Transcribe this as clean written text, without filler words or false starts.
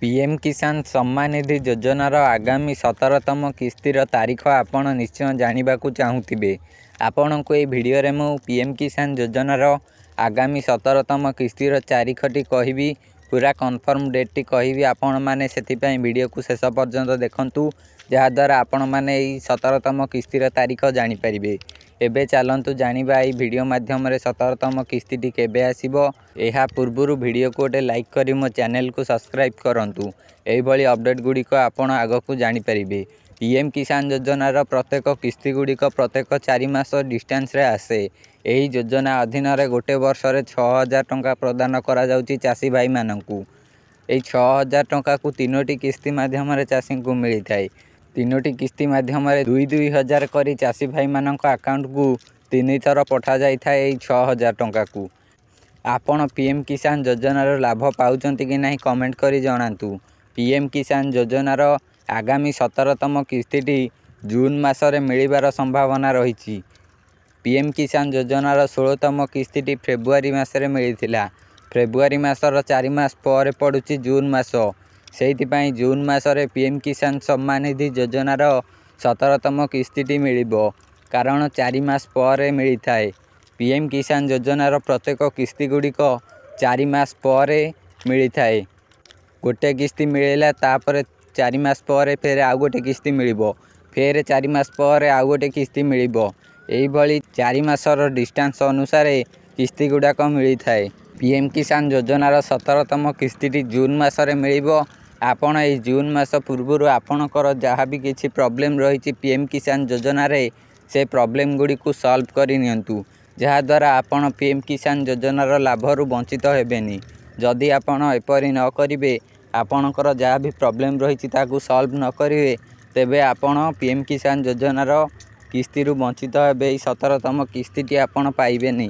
PM किसान सम्मान निधि योजनार आगामी 17तम किस्तिर तारीख आपण निश्चय जानवाक चाहूबे। आपण को ये वीडियो रे मु पीएम किसान योजनार आगामी 17तम किस्तिर तारीखटी कहबी, पूरा कन्फर्म डेटटी कहबी। आपण माने सेतिपई वीडियो को शेष पर्यंत देखंतु, जहाद्वारा आपण माने 17तम किस्तिर तारीख जानी परिबे। एबे चलंतु जानिबा एई वीडियो माध्यम रे 17तम किस्ती केबे आसीबो। एहा पूर्वरु वीडियो को गोटे लाइक करी मो चैनल को सब्सक्राइब करंतु। एई भली अपडेट गुड़िक आपण आगकू जानी परिबे। पीएम किसान योजनार प्रत्येक किस्ती गुड़िक प्रत्येक 4 मास डिस्टेंस रे आसे। एही योजना अधीन रे गोटे वर्ष रे 6000 टंका प्रदान करा जाउची चासी भाई माननकू। एई 6000 टंका को 3टी किस्ती माध्यम रे चासी को मिली थाए। 3टी किस्ती माध्यम रे 2-2 हजार करी चासी भाई मानक अकाउंट को 3 थर पठा जाई थाए। एई 6000 टंका को आपण पीएम किसान योजनार लाभ पाउचंती कि नहीं कमेंट करी जणांतु। पीएम किसान योजनार आगामी 17तम किस्ती जून मासरे मिलिबार संभावना रही। पीएम किसान योजनार 16तम किस्ती फेब्रुआरी मासरे मिलिथिला। फेब्रुआरी मासर 4 मास पर पड़ुची जून मास। सेहिथिपई जून मासरे पीएम किसान सम्मान निधि योजनार 17तम किस्ती मिलिबो, कारण 4 मास पर मिली थाए। पीएम किसान योजनार प्रत्येक किस्ती गुड़िक 4 मास पर मिली थाए। गोटे किस्ती मिलेला, तापर 4 मास पर फेर आउ गोटे किस्ती मिलिबो, फेर 4 मास पर आउ गोटे किस्ती मिलिबो। एही भली 4 मासर डिस्टेंस अनुसार किस्ती गुड़ाक मिली थाए। पीएम किसान योजनार 17तम किस्ती जून मासरे मिलिबो। आपण एही जून मास पूर्वरु आपणकर जहाँ भी किछि प्रॉब्लम रही पीएम किसान योजना रे, से प्रॉब्लम गुड़ी को सॉल्व करि नियंतु, जहाद्वारा आपण पीएम किसान योजनार लाभरू वंचित हेबेनी। जदि आपण एपरि न करिवे, आपणकर जहाँ भी प्रॉब्लम रही ताकू सॉल्व न करिवे, तेबे आपण पीएम किसान योजनार किस्ती वंचित हेबे। 17तम किस्ती आपण पाइबेनी।